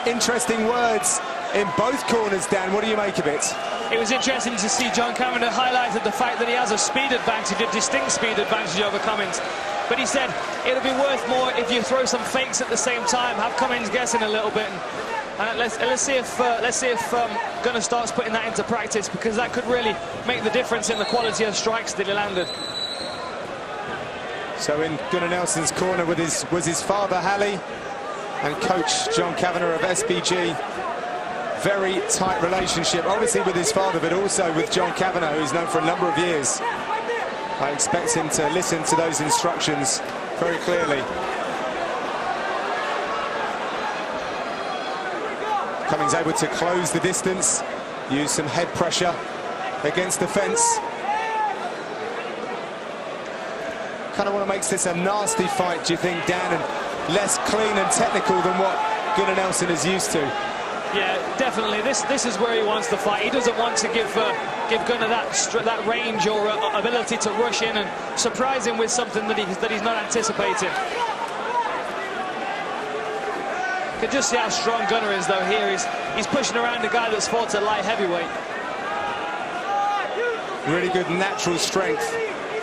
interesting words in both corners, Dan. What do you make of it? It was interesting to see John Kavanagh highlighted the fact that he has a speed advantage, a distinct speed advantage over Cumminges. But he said it'll be worth more if you throw some fakes at the same time, have Cumminges guessing a little bit. And let's see if Gunnar starts putting that into practice, because that could really make the difference in the quality of strikes that he landed. So in Gunnar Nelson's corner was his father, Hallie, and coach John Kavanagh of SBG. Very tight relationship, obviously with his father, but also with John Kavanagh, who's known for a number of years. I expect him to listen to those instructions very clearly. Cumminges able to close the distance, use some head pressure against the fence. Kind of want to make this a nasty fight, do you think, Dan, and less clean and technical than what Gunnar Nelson is used to? Yeah, definitely. This is where he wants to fight. He doesn't want to give Gunnar that range or ability to rush in and surprise him with something that he's not anticipating. You can just see how strong Gunnar is, though. Here he's pushing around a guy that's fought at light heavyweight. Really good natural strength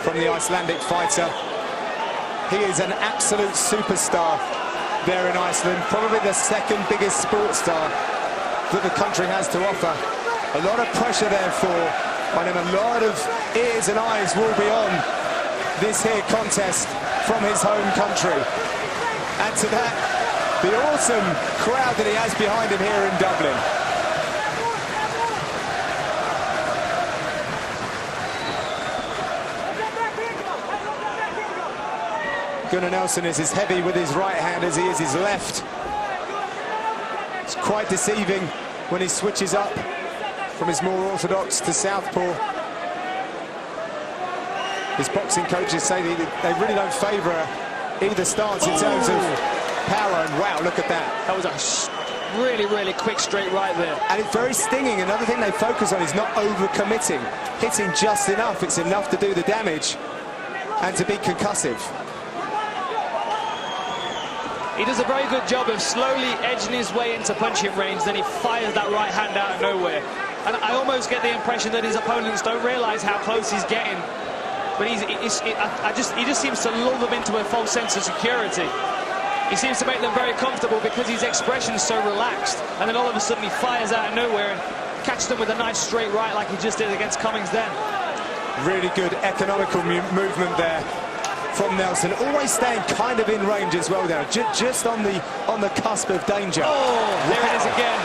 from the Icelandic fighter. He is an absolute superstar there in Iceland, probably the second biggest sports star that the country has to offer. A lot of pressure therefore on him. A lot of ears and eyes will be on this here contest from his home country. Add to that the awesome crowd that he has behind him here in Dublin. Gunnar Nelson is as heavy with his right hand as he is his left. It's quite deceiving when he switches up from his more orthodox to southpaw. His boxing coaches say they really don't favour either stance in terms of power, and wow, look at that. That was a really, really quick straight right there. And it's very stinging. Another thing they focus on is not over-committing, hitting just enough. It's enough to do the damage and to be concussive. He does a very good job of slowly edging his way into punching range, then he fires that right hand out of nowhere. And I almost get the impression that his opponents don't realise how close he's getting. But he just seems to lull them into a false sense of security. He seems to make them very comfortable because his expression's so relaxed. And then all of a sudden he fires out of nowhere and catches them with a nice straight right like he just did against Cumminges then. Really good economical movement there from Nelson, always staying kind of in range as well now, just on the cusp of danger. Oh, there it is again.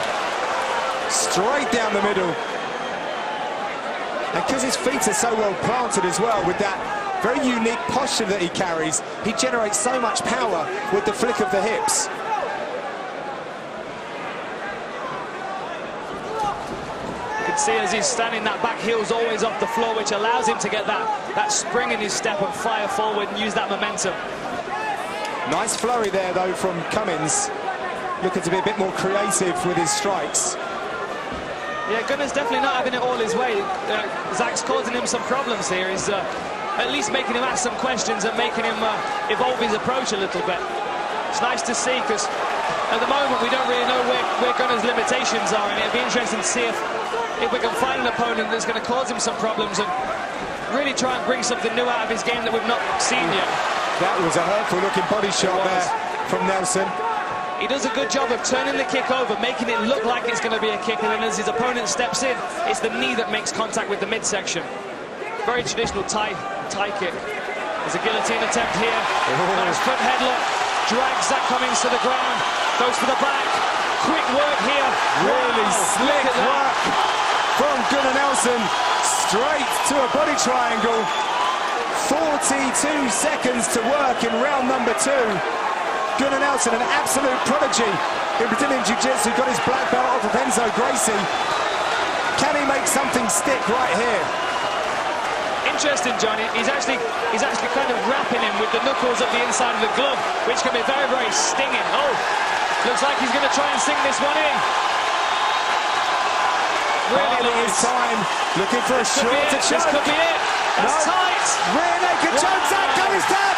Straight down the middle. And because his feet are so well planted as well, with that very unique posture that he carries, he generates so much power with the flick of the hips. See, as he's standing, that back heel's always off the floor, which allows him to get that spring in his step and fire forward and use that momentum. Nice flurry there, though, from Cumminges, looking to be a bit more creative with his strikes. Yeah, Gunnar's definitely not having it all his way. Zach's causing him some problems here. He's at least making him ask some questions and making him evolve his approach a little bit. It's nice to see, because at the moment we don't really know where Gunnar's limitations are, and it'll be interesting to see if we can find an opponent that's going to cause him some problems and really try and bring something new out of his game that we've not seen yet. That was a hurtful looking body shot there from Nelson. He does a good job of turning the kick over, making it look like it's going to be a kick, and then as his opponent steps in, it's the knee that makes contact with the midsection. Very traditional Thai kick. There's a guillotine attempt here. Nice front headlock. Drags Zach Cumminges to the ground. Goes for the back. Quick work here. Really slick work from Gunnar Nelson. Straight to a body triangle. 42 seconds to work in round number 2. Gunnar Nelson, an absolute prodigy in Brazilian Jiu-Jitsu, got his black belt off of Enzo Gracie. Can he make something stick right here? Interesting, Johnny. He's actually kind of wrapping him with the knuckles at the inside of the glove, which can be very, very stinging. Oh, looks like he's going to try and sink this one in. Really nice. His time, looking for a shot to choke. This could be it. That's tight. Rear naked choke. Zach Cumminges down.